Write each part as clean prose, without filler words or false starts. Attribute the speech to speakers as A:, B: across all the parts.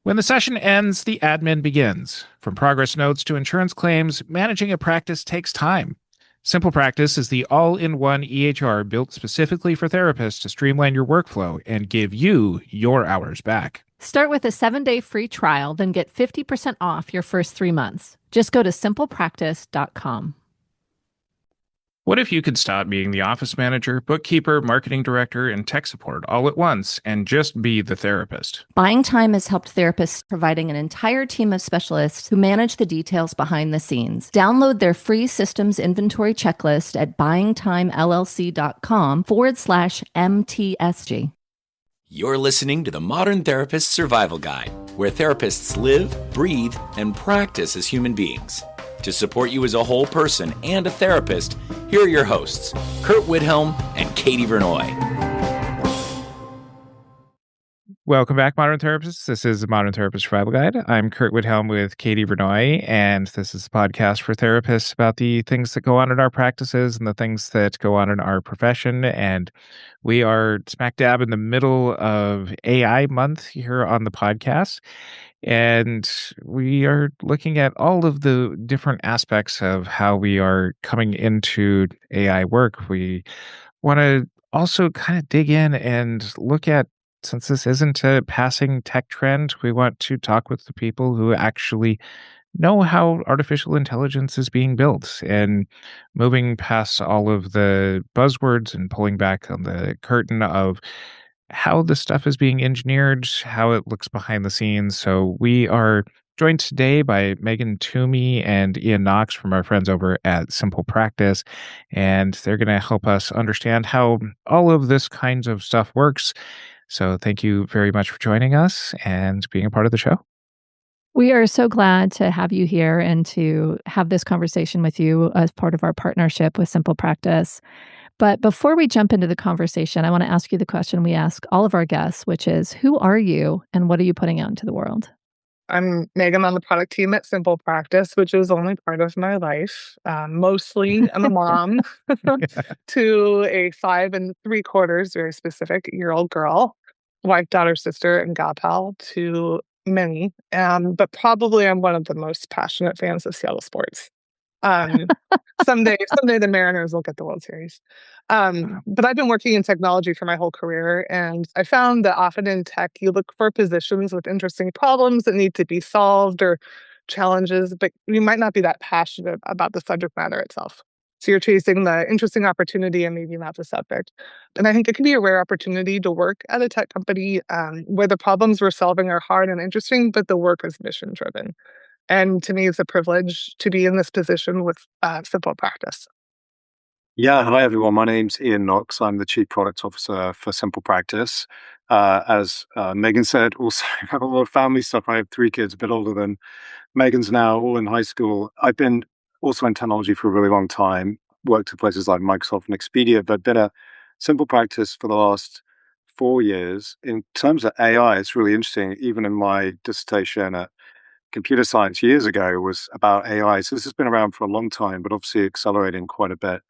A: When the session ends, the admin begins. From progress notes to insurance claims, managing a practice takes time. SimplePractice is the all-in-one EHR built specifically for therapists to streamline your workflow and give you your hours back.
B: Start with a 7-day free trial, then get 50% off your first 3 months. Just go to SimplePractice.com.
A: What if you could stop being the office manager, bookkeeper, marketing director, and tech support all at once and just be the therapist?
C: Buying Time has helped therapists, providing an entire team of specialists who manage the details behind the scenes. Download their free systems inventory checklist at buyingtimellc.com/MTSG.
D: You're listening to the Modern Therapist Survival Guide, where therapists live, breathe, and practice as human beings. To support you as a whole person and a therapist, here are your hosts, Curt and Katie Vernoy.
A: Welcome back, Modern Therapists. This is the Modern Therapist Survival Guide. I'm Curt with Katie Vernoy, and this is a podcast for therapists about the things that go on in our practices and the things that go on in our profession. And we are smack dab in the middle of AI month here on the podcast. And we are looking at all of the different aspects of how we are coming into AI work. We want to also kind of dig in and look at, since this isn't a passing tech trend, we want to talk with the people who actually know how artificial intelligence is being built and moving past all of the buzzwords and pulling back on the curtain of how the stuff is being engineered, how it looks behind the scenes. So we are joined today by Megan Toomey and Ian Knox from our friends over at SimplePractice, and they're going to help us understand how all of this kinds of stuff works. So thank you very much for joining us and being a part of the show.
B: We are so glad to have you here and to have this conversation with you as part of our partnership with SimplePractice. But before we jump into the conversation, I want to ask you the question we ask all of our guests, which is, who are you and what are you putting out into the world?
E: I'm Megan on the product team at SimplePractice, which is only part of my life. Mostly, I'm a mom to a 5 3/4, very specific, year-old girl, wife, daughter, sister, and gal pal to many. But probably I'm one of the most passionate fans of Seattle sports. Someday the Mariners will get the World Series. But I've been working in technology for my whole career, and I found that often in tech, you look for positions with interesting problems that need to be solved or challenges, but you might not be that passionate about the subject matter itself. So you're chasing the interesting opportunity and maybe not the subject. And I think it can be a rare opportunity to work at a tech company where the problems we're solving are hard and interesting, but the work is mission-driven. And to me, it's a privilege to be in this position with SimplePractice.
F: Yeah, hi everyone. My name's Ian Knox. I'm the Chief Product Officer for SimplePractice. As Megan said, also I have a lot of family stuff. I have 3 kids, a bit older than Megan's now, all in high school. I've been also in technology for a really long time, worked at places like Microsoft and Expedia, but been at SimplePractice for the last 4 years. In terms of AI, it's really interesting. Even in my dissertation at computer science years ago was about AI. So this has been around for a long time, but obviously accelerating quite a bit.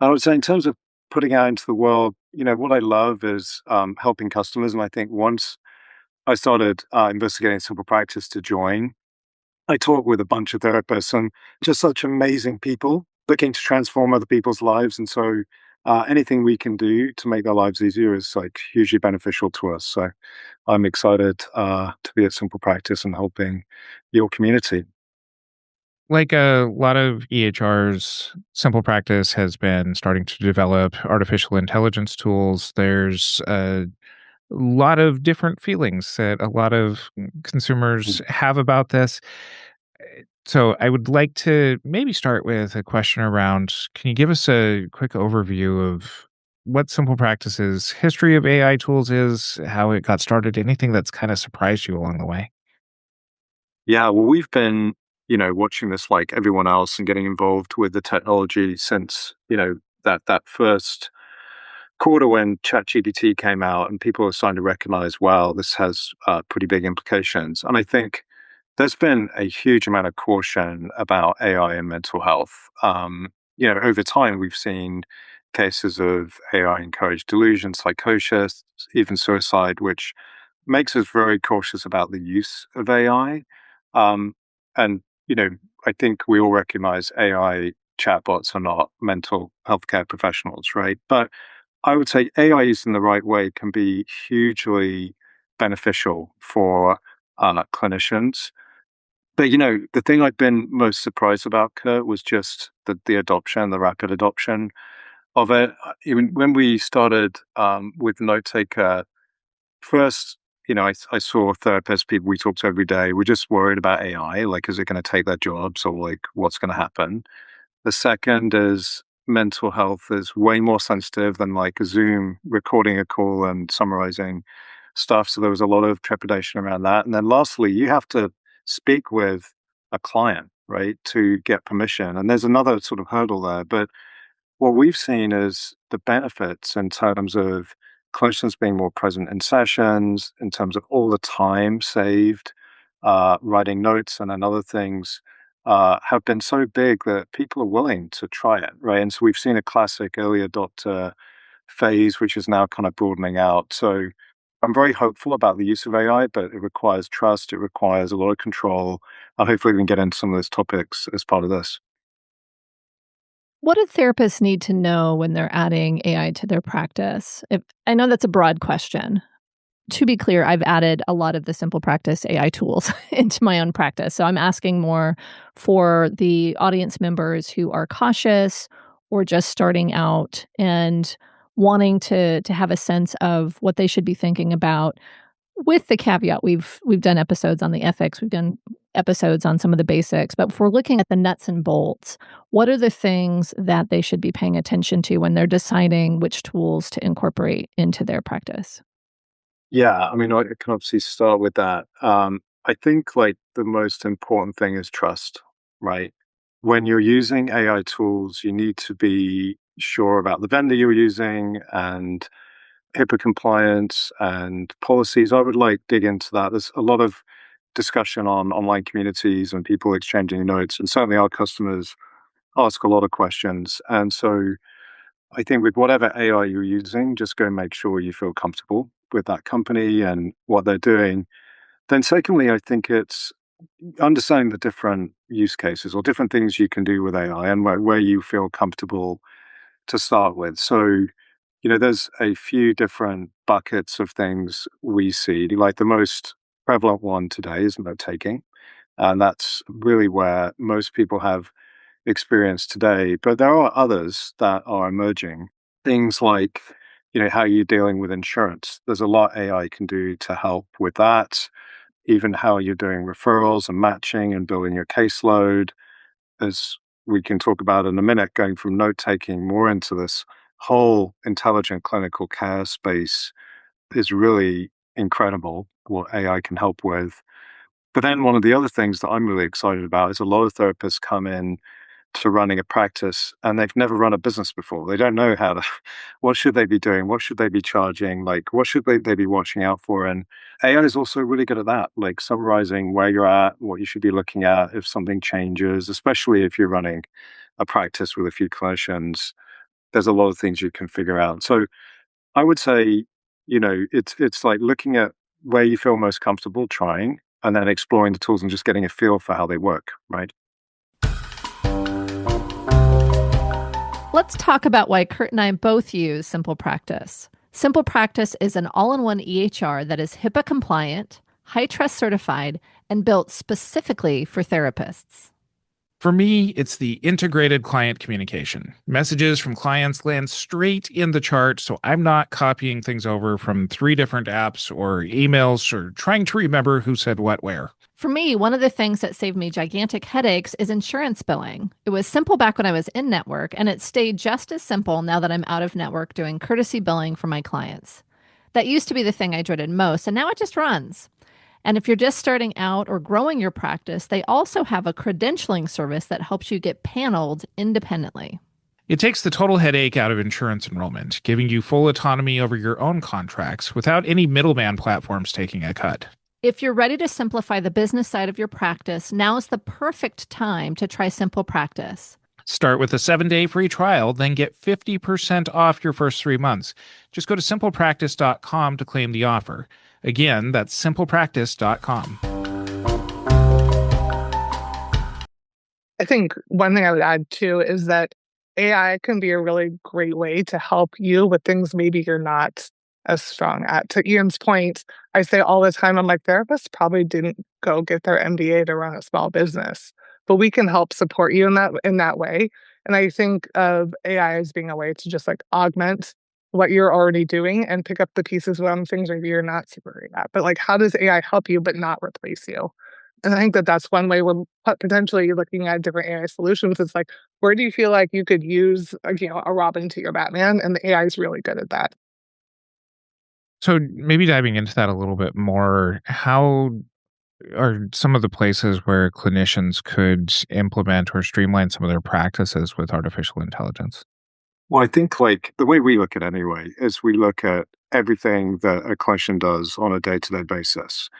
F: I would say in terms of putting out into the world, what I love is helping customers. And I think once I started investigating SimplePractice to join, I talked with a bunch of therapists and just such amazing people looking to transform other people's lives. And so anything we can do to make their lives easier is hugely beneficial to us. So I'm excited to be at SimplePractice and helping your community.
A: Like a lot of EHRs, SimplePractice has been starting to develop artificial intelligence tools. There's a lot of different feelings that a lot of consumers have about this. So I would like to maybe start with a question around, can you give us a quick overview of what SimplePractice's history of AI tools is, how it got started, anything that's kind of surprised you along the way?
F: Yeah, well, we've been, watching this like everyone else and getting involved with the technology since, that first quarter when ChatGPT came out and people are starting to recognize, wow, this has pretty big implications. And I think there's been a huge amount of caution about AI and mental health. Over time, we've seen cases of AI-encouraged delusion, psychosis, even suicide, which makes us very cautious about the use of AI. And, I think we all recognize AI chatbots are not mental healthcare professionals, right? But I would say AI used in the right way can be hugely beneficial for clinicians. But the thing I've been most surprised about, Kurt, was just the adoption, the rapid adoption of it. Even when we started with Note Taker, first, I saw therapists, people we talked to every day, were just worried about AI. Like, is it going to take their jobs, or like, what's going to happen? The second is mental health is way more sensitive than like a Zoom recording a call and summarizing stuff. So there was a lot of trepidation around that. And then lastly, you have to speak with a client, right, to get permission. And there's another sort of hurdle there. But what we've seen is the benefits in terms of clinicians being more present in sessions, in terms of all the time saved, writing notes and then other things have been so big that people are willing to try it, right? And so we've seen a classic early adopter phase, which is now kind of broadening out. So I'm very hopeful about the use of AI, but it requires trust. It requires a lot of control. And hopefully we can get into some of those topics as part of this.
B: What do therapists need to know when they're adding AI to their practice? I know that's a broad question. To be clear, I've added a lot of the SimplePractice AI tools into my own practice. So I'm asking more for the audience members who are cautious or just starting out and wanting to have a sense of what they should be thinking about. With the caveat, we've done episodes on the ethics, we've done episodes on some of the basics, but if we're looking at the nuts and bolts, what are the things that they should be paying attention to when they're deciding which tools to incorporate into their practice?
F: Yeah, I mean, I can obviously start with that. I think like the most important thing is trust, right? When you're using AI tools, you need to be sure about the vendor you're using and HIPAA compliance and policies. I would like dig into that. There's a lot of discussion on online communities and people exchanging notes, and certainly our customers ask a lot of questions. And so I think with whatever AI you're using, just go make sure you feel comfortable with that company and what they're doing. Then secondly, I think it's understanding the different use cases or different things you can do with AI and where you feel comfortable to start with. So, there's a few different buckets of things we see. Like the most prevalent one today is note taking. And that's really where most people have experience today. But there are others that are emerging. Things like, how you're dealing with insurance. There's a lot AI can do to help with that. Even how you're doing referrals and matching and building your caseload. As we can talk about in a minute, going from note taking more into this whole intelligent clinical care space is really incredible what AI can help with. But then one of the other things that I'm really excited about is a lot of therapists come in to running a practice and they've never run a business before. They don't know what should they be doing? What should they be charging? Like, what should they be watching out for? And AI is also really good at that, like summarizing where you're at, what you should be looking at if something changes, especially if you're running a practice with a few clinicians. There's a lot of things you can figure out. So I would say, it's like looking at where you feel most comfortable trying and then exploring the tools and just getting a feel for how they work, right?
B: Let's talk about why Curt and I both use SimplePractice. SimplePractice is an all-in-one EHR that is HIPAA compliant, HITRUST certified, and built specifically for therapists.
A: For me, it's the integrated client communication. Messages from clients land straight in the chart, so I'm not copying things over from 3 different apps or emails or trying to remember who said what where.
B: For me, one of the things that saved me gigantic headaches is insurance billing. It was simple back when I was in network, and it stayed just as simple now that I'm out of network doing courtesy billing for my clients. That used to be the thing I dreaded most, and now it just runs. And if you're just starting out or growing your practice, they also have a credentialing service that helps you get paneled independently.
A: It takes the total headache out of insurance enrollment, giving you full autonomy over your own contracts without any middleman platforms taking a cut.
B: If you're ready to simplify the business side of your practice, now is the perfect time to try SimplePractice.
A: Start with a 7-day free trial, then get 50% off your first 3 months. Just go to simplepractice.com to claim the offer. Again, that's simplepractice.com.
E: I think one thing I would add too is that AI can be a really great way to help you with things maybe you're not as strong at. To Ian's point, I say all the time, I'm like, therapists probably didn't go get their MBA to run a small business, but we can help support you in that way. And I think of AI as being a way to just like augment what you're already doing and pick up the pieces around things maybe you're not super great at. But like, how does AI help you but not replace you? And I think that that's one way we're potentially looking at different AI solutions. It's like, where do you feel like you could use, a Robin to your Batman? And the AI is really good at that.
A: So maybe diving into that a little bit more, how are some of the places where clinicians could implement or streamline some of their practices with artificial intelligence?
F: Well, I think like the way we look at it anyway is we look at everything that a clinician does on a day-to-day basis.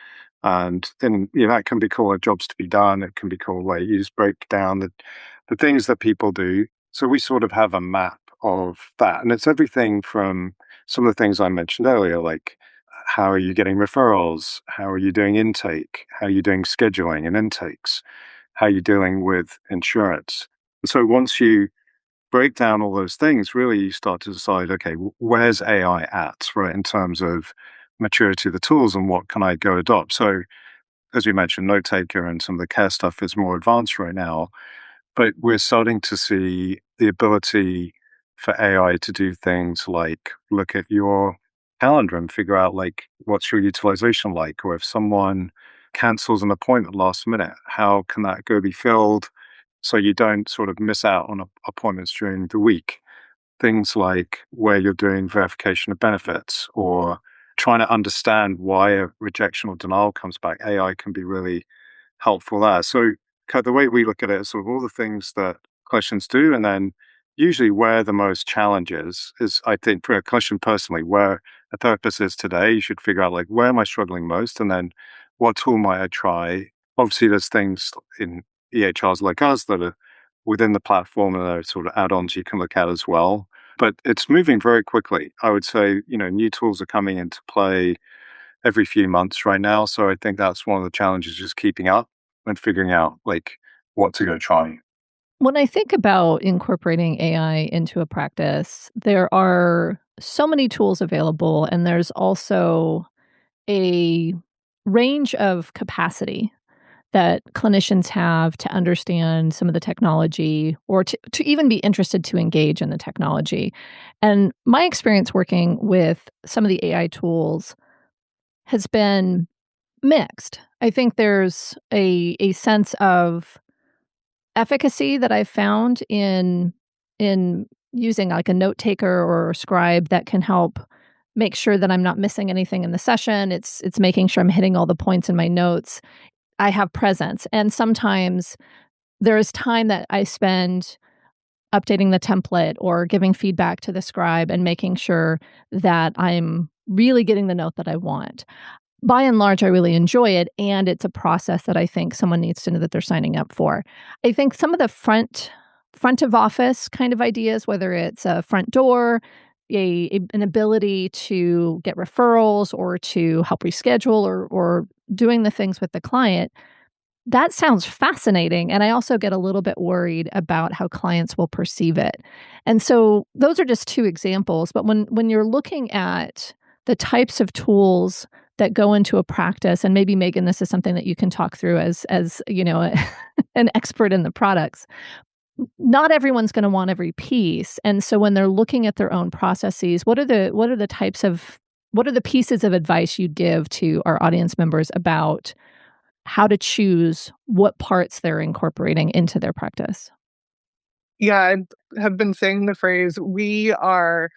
F: And then, that can be called jobs to be done. It can be called like you just break down the things that people do. So we sort of have a map of that. And it's everything from some of the things I mentioned earlier, like how are you getting referrals? How are you doing intake? How are you doing scheduling and intakes? How are you dealing with insurance? And so once you break down all those things, really you start to decide, okay, where's AI at, right, in terms of maturity of the tools and what can I go adopt? So as we mentioned, note taker and some of the care stuff is more advanced right now, but we're starting to see the ability for AI to do things like look at your calendar and figure out like what's your utilization like, or if someone cancels an appointment last minute, how can that go be filled so you don't sort of miss out on appointments during the week? Things like where you're doing verification of benefits or trying to understand why a rejection or denial comes back. AI can be really helpful there. So the way we look at it is sort of all the things that clinicians do, and then usually where the most challenge is I think for a clinician personally, where a therapist is today, you should figure out like where am I struggling most, and then what tool might I try. Obviously, there's things in EHRs like us that are within the platform and there are sort of add-ons you can look at as well. But it's moving very quickly. I would say, new tools are coming into play every few months right now. So I think that's one of the challenges, just keeping up and figuring out like what to go try.
B: When I think about incorporating AI into a practice, there are so many tools available, and there's also a range of capacity that clinicians have to understand some of the technology or to even be interested to engage in the technology. And my experience working with some of the AI tools has been mixed. I think there's a sense of efficacy that I've found in using like a note taker or a scribe that can help make sure that I'm not missing anything in the session. It's making sure I'm hitting all the points in my notes. I have presence. And sometimes there is time that I spend updating the template or giving feedback to the scribe and making sure that I'm really getting the note that I want. By and large, I really enjoy it, and it's a process that I think someone needs to know that they're signing up for. I think some of the front of office kind of ideas, whether it's a front door, an ability to get referrals or to help reschedule or doing the things with the client, that sounds fascinating, and I also get a little bit worried about how clients will perceive it. And so those are just two examples, but when you're looking at the types of tools that go into a practice, and maybe Megan, this is something that you can talk through as an expert in the products. Not everyone's going to want every piece, and so when they're looking at their own processes, what are the pieces of advice you'd give to our audience members about how to choose what parts they're incorporating into their practice?
E: Yeah, I have been saying the phrase, we are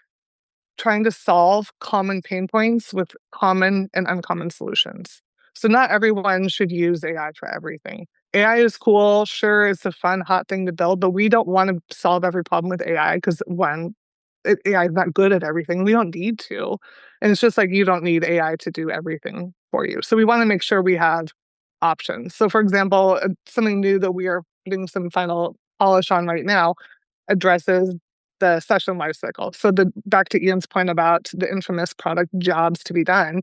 E: trying to solve common pain points with common and uncommon solutions. So not everyone should use AI for everything. AI is cool. Sure, it's a fun, hot thing to build, but we don't want to solve every problem with AI because one, AI is not good at everything. We don't need to. And it's just like you don't need AI to do everything for you. So we want to make sure we have options. So for example, something new that we are putting some final polish on right now addresses the session lifecycle. So back to Ian's point about the infamous product jobs to be done,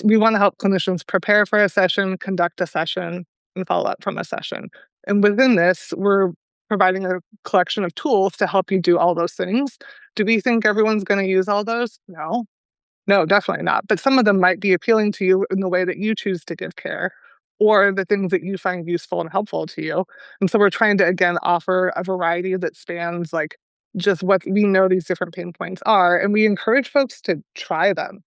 E: We want to help clinicians prepare for a session, conduct a session, and follow up from a session. And within this, we're providing a collection of tools to help you do all those things. Do we think everyone's going to use all those? No. No, definitely not. But some of them might be appealing to you in the way that you choose to give care or the things that you find useful and helpful to you. And so we're trying to, again, offer a variety that spans like just what we know these different pain points are. And we encourage folks to try them.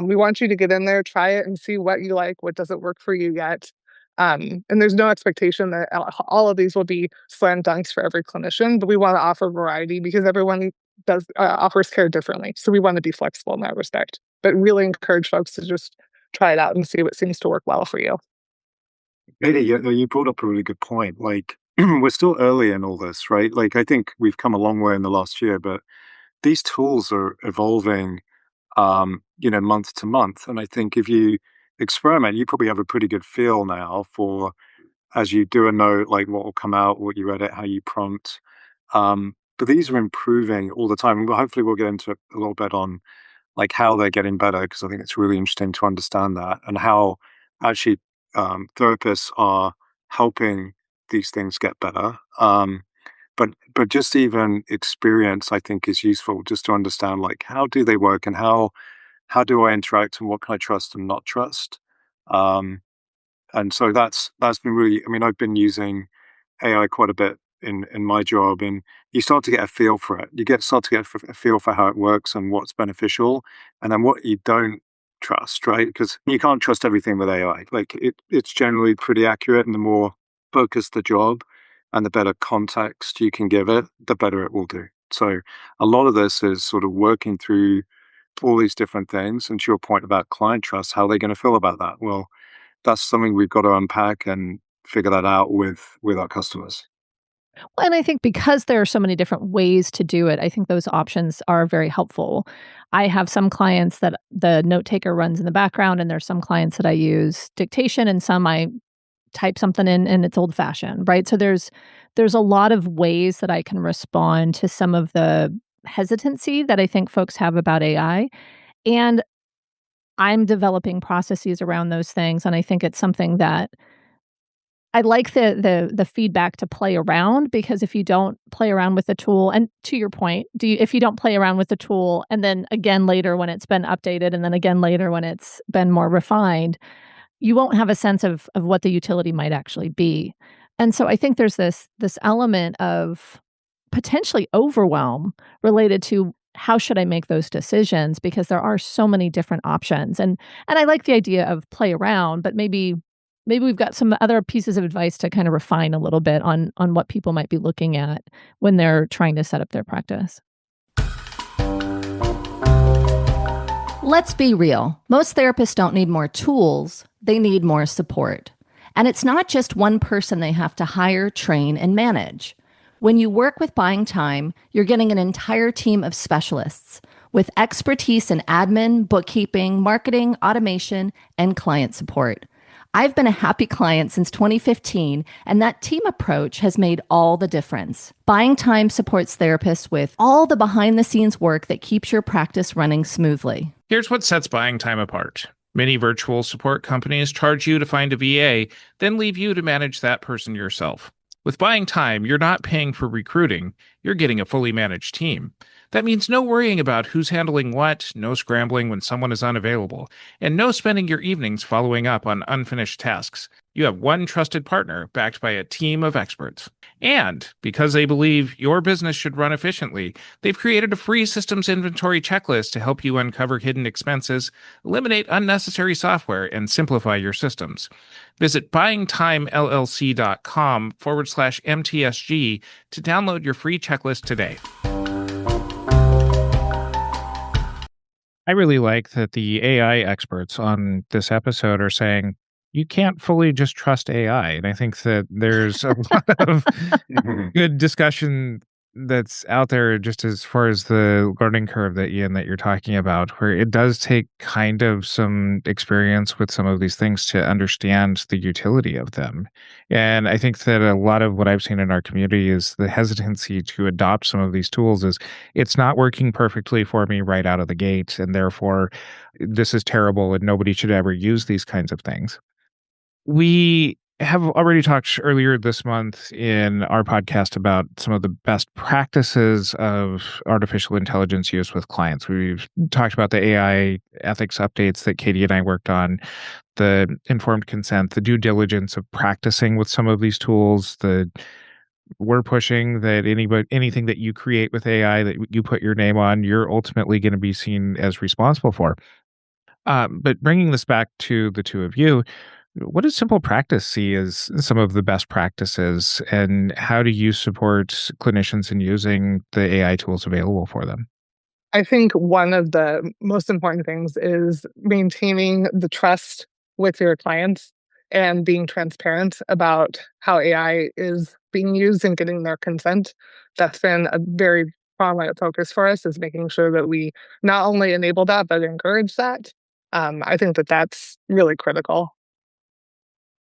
E: We want you to get in there, try it, and see what you like, what doesn't work for you yet. And there's no expectation that all of these will be slam dunks for every clinician, but we want to offer variety because everyone offers care differently. So we want to be flexible in that respect, but really encourage folks to just try it out and see what seems to work well for you.
F: Katie, you brought up a really good point. Like, we're still early in all this, right? Like, I think we've come a long way in the last year, but these tools are evolving, month to month. And I think if you experiment, you probably have a pretty good feel now for, as you do a note, like what will come out, what you edit, how you prompt. But these are improving all the time. And hopefully we'll get into a little bit on like how they're getting better, because I think it's really interesting to understand that and how actually therapists are helping these things get better. But just even experience, I think, is useful just to understand like how do they work and how do I interact and what can I trust and not trust. And so that's been really. I mean, I've been using AI quite a bit in my job, and you start to get a feel for it. Start to get a feel for how it works and what's beneficial, and then what you don't trust, right? Because you can't trust everything with AI. Like it's generally pretty accurate, and the more focused the job and the better context you can give it, the better it will do. So a lot of this is sort of working through all these different things. And to your point about client trust, how are they going to feel about that? Well, that's something we've got to unpack and figure that out with our customers.
B: Well, and I think because there are so many different ways to do it, I think those options are very helpful. I have some clients that the note taker runs in the background, and there's some clients that I use dictation, and some I type something in and it's old fashioned, right? So there's a lot of ways that I can respond to some of the hesitancy that I think folks have about AI. And I'm developing processes around those things. And I think it's something that I like the feedback to play around, because if you don't play around with the tool, and to your point, if you don't play around with the tool and then again later when it's been updated and then again later when it's been more refined, you won't have a sense of what the utility might actually be. And so I think there's this element of potentially overwhelm related to how should I make those decisions, because there are so many different options. And I like the idea of play around, but maybe we've got some other pieces of advice to kind of refine a little bit on what people might be looking at when they're trying to set up their practice.
C: Let's be real. Most therapists don't need more tools. They need more support. And it's not just one person they have to hire, train, and manage. When you work with Buying Time, you're getting an entire team of specialists with expertise in admin, bookkeeping, marketing, automation, and client support. I've been a happy client since 2015, and that team approach has made all the difference. Buying Time supports therapists with all the behind-the-scenes work that keeps your practice running smoothly.
A: Here's what sets Buying Time apart. Many virtual support companies charge you to find a VA, then leave you to manage that person yourself. With Buying Time, you're not paying for recruiting, you're getting a fully managed team. That means no worrying about who's handling what, no scrambling when someone is unavailable, and no spending your evenings following up on unfinished tasks. You have one trusted partner backed by a team of experts. And because they believe your business should run efficiently, they've created a free systems inventory checklist to help you uncover hidden expenses, eliminate unnecessary software, and simplify your systems. Visit buyingtimellc.com/MTSG to download your free checklist today. I really like that the AI experts on this episode are saying, you can't fully just trust AI. And I think that there's a lot of good discussion that's out there just as far as the learning curve that Ian that you're talking about, where it does take kind of some experience with some of these things to understand the utility of them. And I think that a lot of what I've seen in our community is the hesitancy to adopt some of these tools is it's not working perfectly for me right out of the gate, and therefore this is terrible and nobody should ever use these kinds of things. We have already talked earlier this month in our podcast about some of the best practices of artificial intelligence use with clients. We've talked about the AI ethics updates that Katie and I worked on, the informed consent, the due diligence of practicing with some of these tools, the we're pushing that anything that you create with AI that you put your name on, you're ultimately going to be seen as responsible for. But bringing this back to the two of you, what does Simple Practice see as some of the best practices, and how do you support clinicians in using the AI tools available for them?
E: I think one of the most important things is maintaining the trust with your clients and being transparent about how AI is being used and getting their consent. That's been a very prominent focus for us, is making sure that we not only enable that, but encourage that. I think that that's really critical.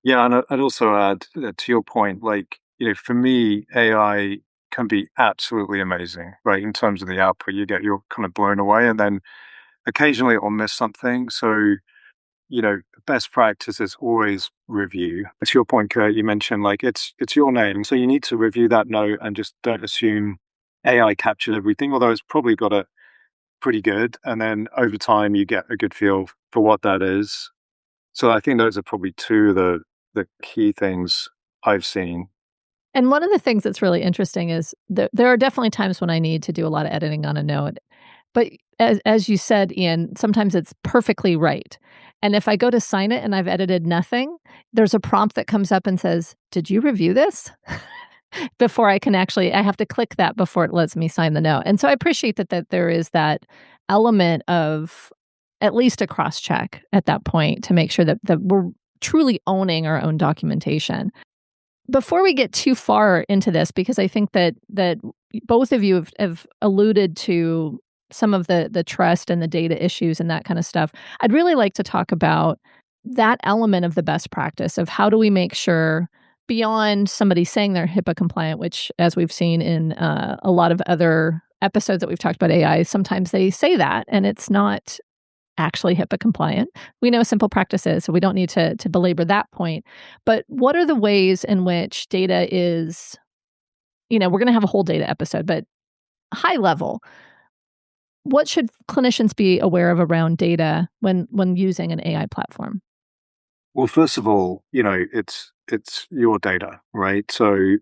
F: Yeah, and I'd also add to your point, like, for me, AI can be absolutely amazing, right? In terms of the output you get, you're kind of blown away, and then occasionally it will miss something. So, best practice is always review. To your point, Kurt, you mentioned like it's your name, so you need to review that note and just don't assume AI captured everything, although it's probably got it pretty good. And then over time, you get a good feel for what that is. So I think those are probably two of the key things I've seen.
B: And one of the things that's really interesting is there are definitely times when I need to do a lot of editing on a note. But as you said, Ian, sometimes it's perfectly right. And if I go to sign it and I've edited nothing, there's a prompt that comes up and says, "Did you review this?" Before I have to click that before it lets me sign the note. And so I appreciate that there is that element of at least a cross check at that point to make sure that we're truly owning our own documentation. Before we get too far into this, because I think that both of you have alluded to some of the trust and the data issues and that kind of stuff, I'd really like to talk about that element of the best practice of how do we make sure, beyond somebody saying they're HIPAA compliant, which, as we've seen in a lot of other episodes that we've talked about AI, sometimes they say that and it's not actually HIPAA compliant. We know Simple Practice is, so we don't need to belabor that point. But what are the ways in which data is, we're going to have a whole data episode, but high level, what should clinicians be aware of around data when using an AI platform?
F: Well, first of all, it's your data, right? So,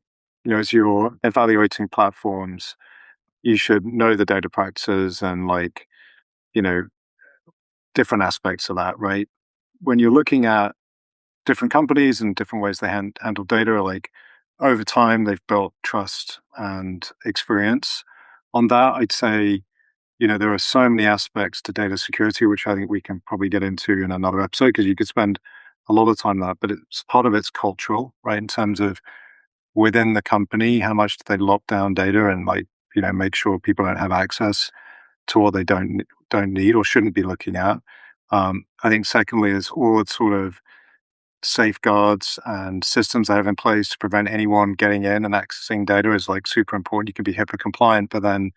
F: as you're evaluating platforms, you should know the data practices and you know, different aspects of that, right? When you're looking at different companies and different ways they handle data, like over time, they've built trust and experience. On that, I'd say, there are so many aspects to data security, which I think we can probably get into in another episode because you could spend a lot of time on that, but it's part of it's cultural, right? In terms of within the company, how much do they lock down data and make sure people don't have access to what they don't need or shouldn't be looking at. I think secondly is all its sort of safeguards and systems they have in place to prevent anyone getting in and accessing data is super important. You can be HIPAA compliant, but then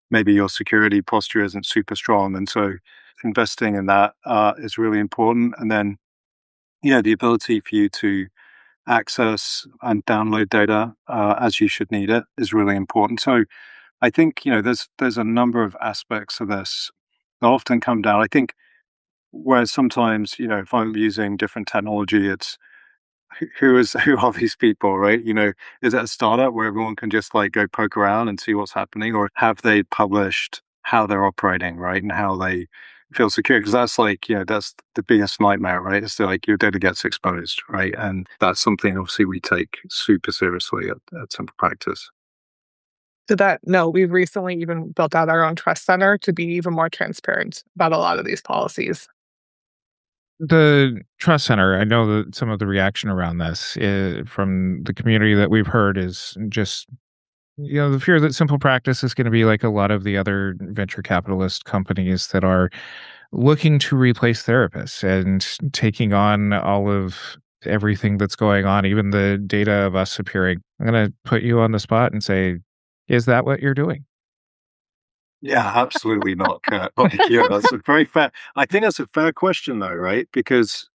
F: maybe your security posture isn't super strong. And so investing in that is really important. And then, the ability for you to access and download data as you should need it is really important. So I think, there's a number of aspects of this that often come down. I think where sometimes, if I'm using different technology, it's who are these people, right? Is it a startup where everyone can just go poke around and see what's happening, or have they published how they're operating, right, and how they feel secure? Because that's that's the biggest nightmare, right? It's your data gets exposed, right, and that's something obviously we take super seriously at Simple Practice.
E: To that note, we've recently even built out our own trust center to be even more transparent about a lot of these policies.
A: The Trust Center, I know that some of the reaction around this from the community that we've heard is just the fear that SimplePractice is going to be like a lot of the other venture capitalist companies that are looking to replace therapists and taking on all of everything that's going on, even the data of us appearing. I'm going to put you on the spot and say, is that what you're doing?
F: Yeah, absolutely not, Kurt. That's a very fair. I think that's a fair question, though, right? Because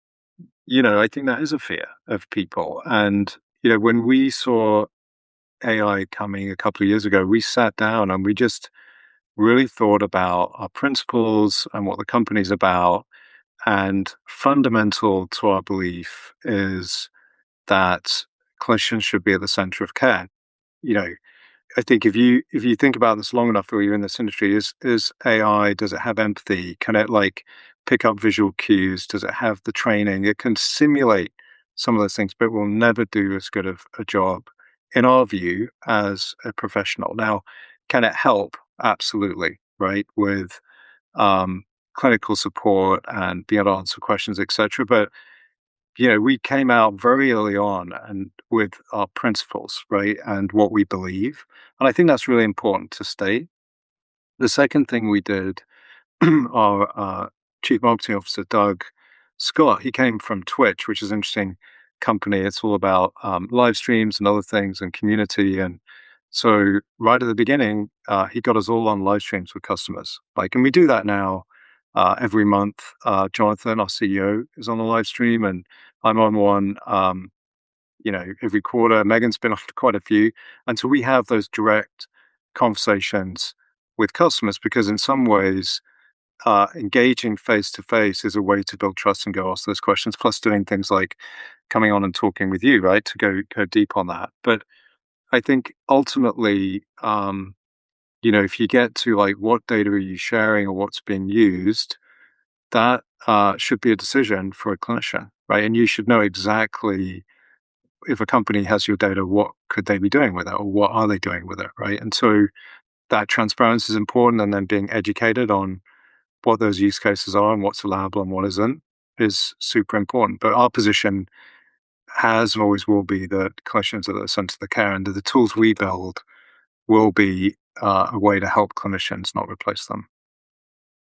F: I think that is a fear of people. And when we saw AI coming a couple of years ago, we sat down and we just really thought about our principles and what the company's about. And fundamental to our belief is that clinicians should be at the center of care. You know, I think if you think about this long enough, or you're in this industry, is AI, does it have empathy? Can it pick up visual cues? Does it have the training? It can simulate some of those things, but will never do as good of a job, in our view, as a professional. Now, can it help? Absolutely, right? With clinical support and being able to answer questions, etc. But we came out very early on and with our principles, right, and what we believe, and I think that's really important to state. The second thing we did, our chief marketing officer, Doug Scott, he came from Twitch, which is an interesting company. It's all about live streams and other things and community. And so right at the beginning, he got us all on live streams with customers. And we do that now every month. Jonathan, our CEO, is on a live stream, and I'm on one, every quarter. Megan's been on quite a few. And so we have those direct conversations with customers because in some ways, engaging face to face is a way to build trust and go ask those questions, plus doing things like coming on and talking with you, right, to go deep on that. But I think ultimately, if you get to what data are you sharing or what's being used, that should be a decision for a clinician, right? And you should know exactly, if a company has your data, what could they be doing with it, or what are they doing with it, right? And so that transparency is important, and then being educated on what those use cases are and what's allowable and what isn't is super important. But our position has and always will be that clinicians are at the center of the care, and that the tools we build will be a way to help clinicians, not replace them.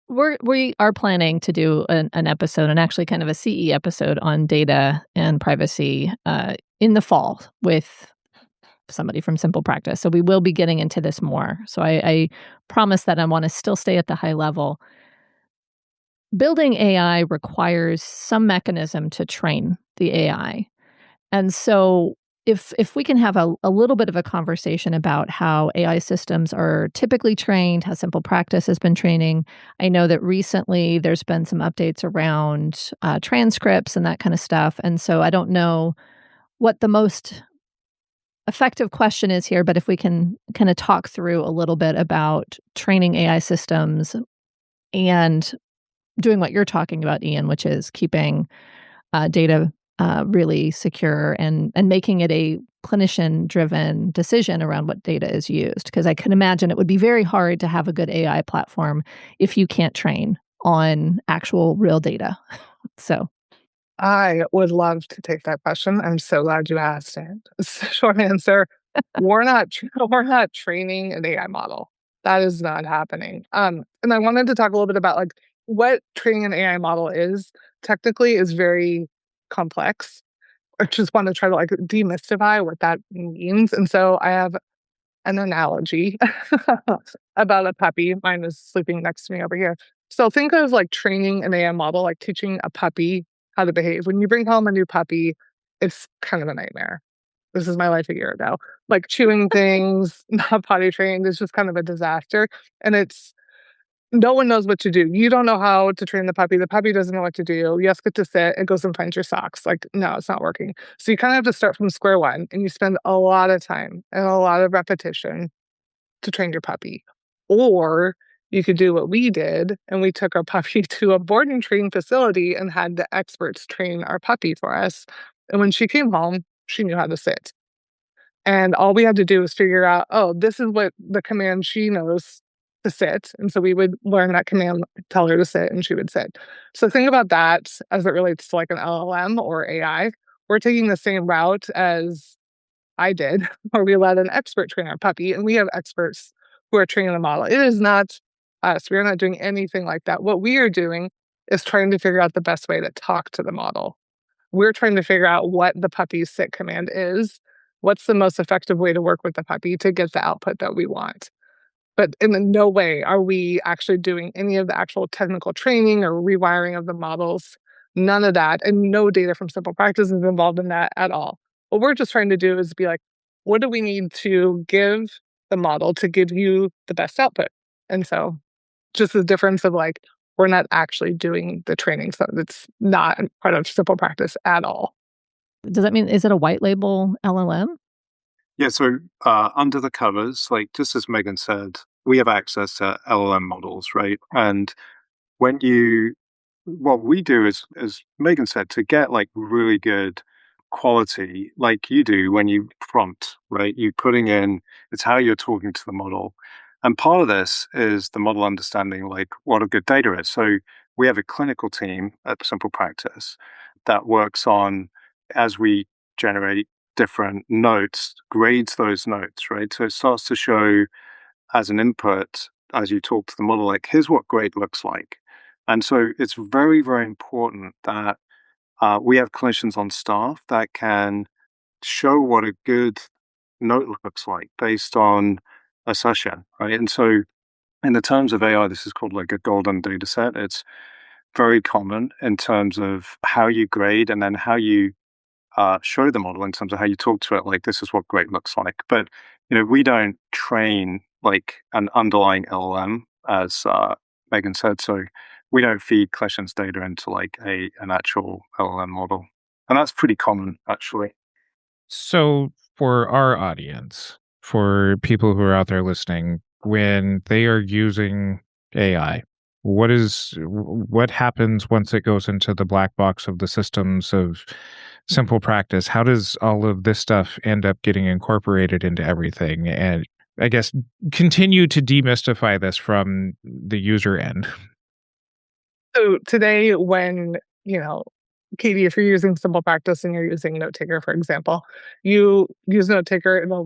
B: We are planning to do an episode, and actually kind of a CE episode on data and privacy in the fall with somebody from SimplePractice. So we will be getting into this more. So I promise that I want to still stay at the high level. Building AI requires some mechanism to train the AI. And so if we can have a little bit of a conversation about how AI systems are typically trained, how SimplePractice has been training. I know that recently there's been some updates around transcripts and that kind of stuff. And so I don't know what the most effective question is here, but if we can kind of talk through a little bit about training AI systems and doing what you're talking about, Ian, which is keeping data really secure and making it a clinician-driven decision around what data is used. Because I can imagine it would be very hard to have a good AI platform if you can't train on actual real data. So
E: I would love to take that question. I'm so glad you asked it. Short answer, we're not training an AI model. That is not happening. And I wanted to talk a little bit about what training an AI model is. Technically is very complex. I just want to try to demystify what that means. And so I have an analogy about a puppy. Mine is sleeping next to me over here. So think of training an AI model, teaching a puppy how to behave. When you bring home a new puppy, it's kind of a nightmare. This is my life a year ago. Chewing things, not potty trained, is just kind of a disaster. And no one knows what to do. You don't know how to train the puppy. The puppy doesn't know what to do. You ask it to sit, it goes and finds your socks. No, it's not working. So you kind of have to start from square one, and you spend a lot of time and a lot of repetition to train your puppy. Or you could do what we did, and we took our puppy to a board and train facility and had the experts train our puppy for us. And when she came home, she knew how to sit. And all we had to do was figure out, this is what the command she knows to sit. And so we would learn that command, tell her to sit, and she would sit. So think about that as it relates to an LLM or AI. We're taking the same route as I did, where we let an expert train our puppy, and we have experts who are training the model. It is not us. We're not doing anything like that. What we are doing is trying to figure out the best way to talk to the model. We're trying to figure out what the puppy's sit command is, what's the most effective way to work with the puppy to get the output that we want. But in no way are we actually doing any of the actual technical training or rewiring of the models. None of that. And no data from SimplePractice is involved in that at all. What we're just trying to do is be like, what do we need to give the model to give you the best output? And so just the difference of like, we're not actually doing the training. So it's not part of SimplePractice at all.
B: Does that mean, is it a white label LLM?
F: Yeah, so under the covers, like just as Megan said, we have access to LLM models, right? And what we do is, as Megan said, to get like really good quality, like you do when you prompt, right? You putting in, it's how you're talking to the model. And part of this is the model understanding like what a good data is. So we have a clinical team at SimplePractice that works on, as we generate different notes, grades those notes, right? So it starts to show as an input, as you talk to the model, like, here's what great looks like. And so it's very, very important that we have clinicians on staff that can show what a good note looks like based on a session, right? And so in the terms of AI, this is called like a golden data set. It's very common in terms of how you grade and then how you show the model in terms of how you talk to it, like this is what great looks like. But we don't train like an underlying LLM, as Megan said. So we don't feed clinicians data into like an actual LLM model, and that's pretty common actually.
A: So for our audience, for people who are out there listening, when they are using AI, what happens once it goes into the black box of the systems of SimplePractice? How does all of this stuff end up getting incorporated into everything? And I guess continue to demystify this from the user end.
E: So today, when, Katie, if you're using SimplePractice and you're using NoteTaker, for example, you use NoteTaker, it'll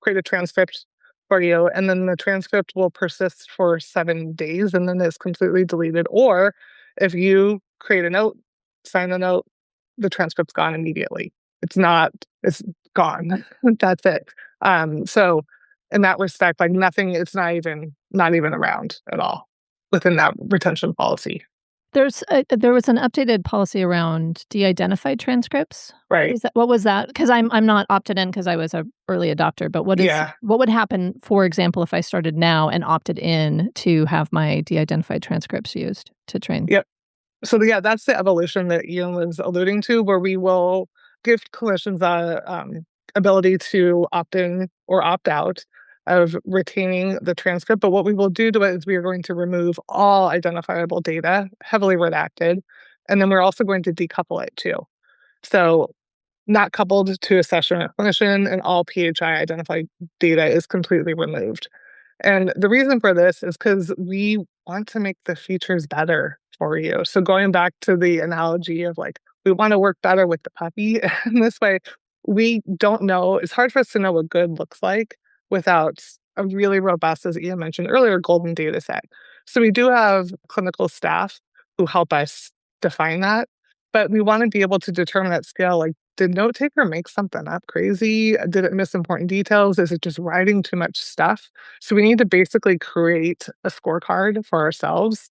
E: create a transcript for you, and then the transcript will persist for 7 days and then it's completely deleted. Or if you create a note, sign the note, the transcript's gone immediately. It's gone. That's it. So in that respect, like nothing, it's not even around at all within that retention policy.
B: There was an updated policy around de-identified transcripts.
E: Right.
B: What was that? Because I'm not opted in because I was an early adopter. But what would happen, for example, if I started now and opted in to have my de-identified transcripts used to train?
E: Yep. So that's the evolution that Ian was alluding to, where we will give clinicians a ability to opt in or opt out of retaining the transcript. But what we will do to it is we are going to remove all identifiable data, heavily redacted, and then we're also going to decouple it too. So not coupled to a session or clinician, and all PHI identified data is completely removed. And the reason for this is because we want to make the features better for you. So going back to the analogy of like, we want to work better with the puppy. And this way, we don't know, it's hard for us to know what good looks like without a really robust, as Ian mentioned earlier, golden data set. So we do have clinical staff who help us define that, but we want to be able to determine at scale, like, did NoteTaker make something up crazy? Did it miss important details? Is it just writing too much stuff? So we need to basically create a scorecard for ourselves.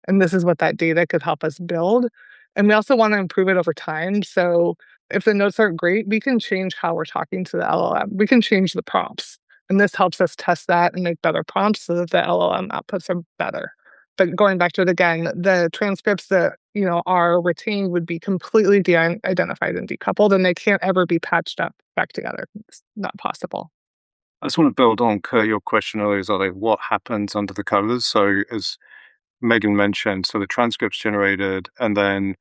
E: And this is what that data could help us build. And we also want to improve it over time. So if the notes aren't great, we can change how we're talking to the LLM. We can change the prompts. And this helps us test that and make better prompts so that the LLM outputs are better. But going back to it again, the transcripts that are retained would be completely de-identified and decoupled, and they can't ever be patched up back together. It's not possible.
F: I just want to build on, Curt, your question earlier is like what happens under the covers. So as Megan mentioned, so the transcript's generated, and then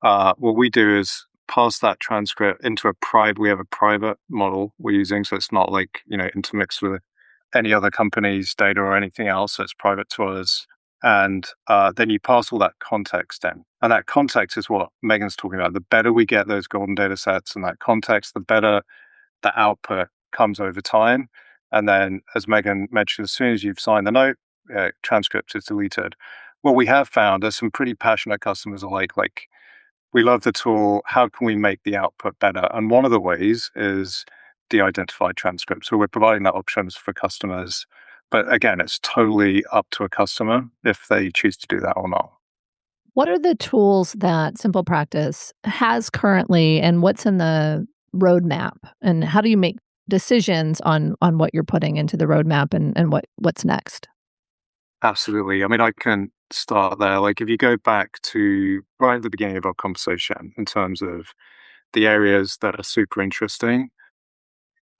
F: what we do is pass that transcript into we have a private model we're using, so it's not like, intermixed with any other company's data or anything else. So it's private to us. And then you pass all that context in. And that context is what Megan's talking about. The better we get those golden data sets and that context, the better the output comes over time. And then, as Megan mentioned, as soon as you've signed the note, transcript is deleted. What we have found, there's some pretty passionate customers like, we love the tool. How can we make the output better? And one of the ways is de-identified transcripts. So we're providing that options for customers. But again, it's totally up to a customer if they choose to do that or not.
B: What are the tools that SimplePractice has currently, and what's in the roadmap? And how do you make decisions on what you're putting into the roadmap and what's next?
F: Absolutely. I mean, I can start there. Like, if you go back to right at the beginning of our conversation in terms of the areas that are super interesting,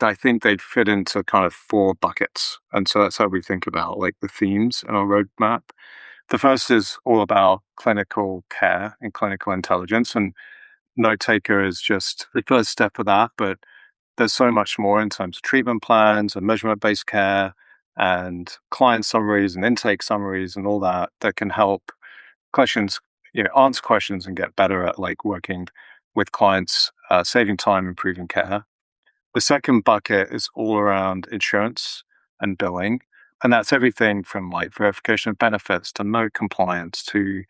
F: I think they'd fit into kind of 4 buckets. And so that's how we think about like the themes in our roadmap. The first is all about clinical care and clinical intelligence. And Note Taker is just the first step of that. But there's so much more in terms of treatment plans and measurement-based care and client summaries and intake summaries and all that can help clinicians, answer questions and get better at like working with clients, saving time, improving care. The second bucket is all around insurance and billing. And that's everything from like verification of benefits to note compliance to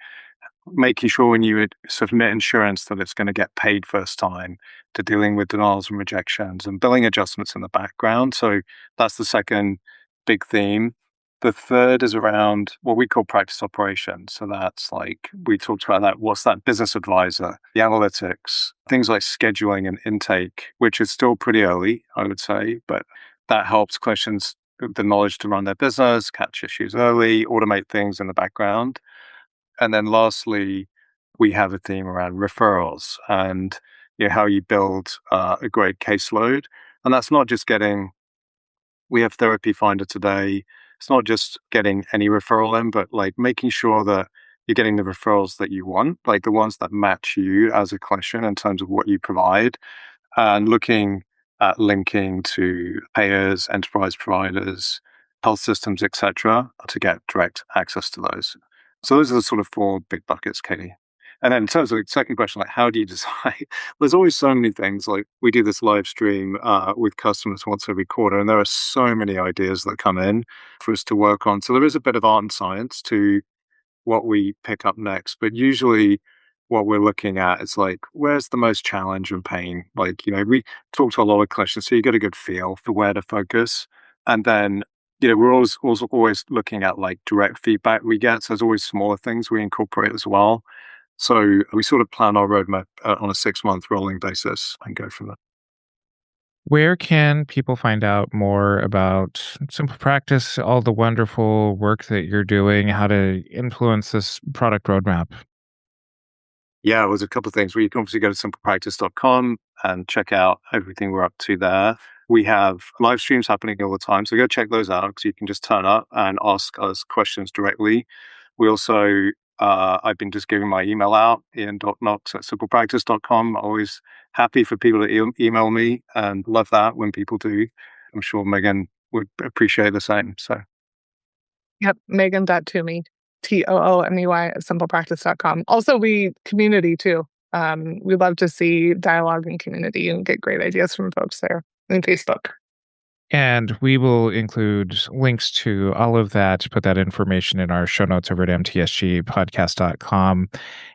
F: making sure when you submit insurance that it's going to get paid first time, to dealing with denials and rejections and billing adjustments in the background. So that's the second big theme. The third is around what we call practice operations. So that's like, we talked about that. What's that business advisor, the analytics, things like scheduling and intake, which is still pretty early, I would say, but that helps clinicians the knowledge to run their business, catch issues early, automate things in the background. And then lastly, we have a theme around referrals and how you build a great caseload. And that's not just we have Therapy Finder today. It's not just getting any referral in, but like making sure that you're getting the referrals that you want, like the ones that match you as a clinician in terms of what you provide, and looking at linking to payers, enterprise providers, health systems, etc., to get direct access to those. So those are the sort of 4 big buckets, Katie. And then in terms of the second question, like how do you decide? There's always so many things. Like we do this live stream with customers once every quarter, and there are so many ideas that come in for us to work on. So there is a bit of art and science to what we pick up next. But usually what we're looking at is like, where's the most challenge and pain? Like, we talk to a lot of clinicians, so you get a good feel for where to focus. And then we're always looking at like direct feedback we get. So there's always smaller things we incorporate as well. So we sort of plan our roadmap on a 6-month rolling basis and go from there.
A: Where can people find out more about SimplePractice, all the wonderful work that you're doing, how to influence this product roadmap?
F: Yeah, it was a couple of things. We can obviously go to SimplePractice.com and check out everything we're up to there. We have live streams happening all the time, so go check those out because you can just turn up and ask us questions directly. We also, I've been just giving my email out, ian.knox@simplepractice.com. Always happy for people to email me and love that when people do. I'm sure Megan would appreciate the same. So,
E: Yep, Megan.Toomey, TOOMEY @simplepractice.com. Also, we community too. We love to see dialogue in community and get great ideas from folks there in Facebook.
A: And we will include links to all of that, put that information in our show notes over at mtsgpodcast.com.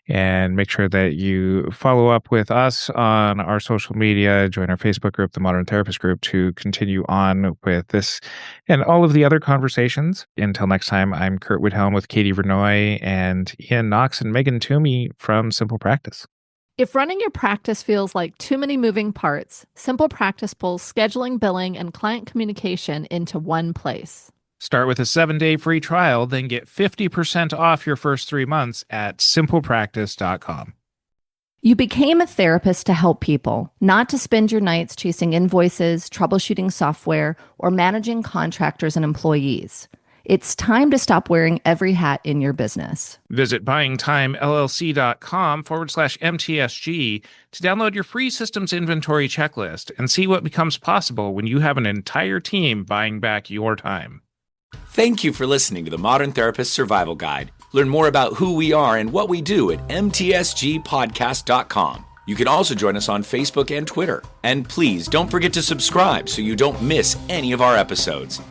A: And make sure that you follow up with us on our social media, join our Facebook group, the Modern Therapist Group, to continue on with this and all of the other conversations. Until next time, I'm Curt Widhelm with Katie Vernoy and Ian Knox and Megan Toomey from SimplePractice.
B: If running your practice feels like too many moving parts, SimplePractice pulls scheduling, billing, and client communication into one place.
A: Start with a 7-day free trial, then get 50% off your first 3 months at SimplePractice.com.
C: You became a therapist to help people, not to spend your nights chasing invoices, troubleshooting software, or managing contractors and employees. It's time to stop wearing every hat in your business.
A: Visit buyingtimellc.com/MTSG to download your free systems inventory checklist and see what becomes possible when you have an entire team buying back your time.
D: Thank you for listening to the Modern Therapist Survival Guide. Learn more about who we are and what we do at mtsgpodcast.com. You can also join us on Facebook and Twitter. And please don't forget to subscribe so you don't miss any of our episodes.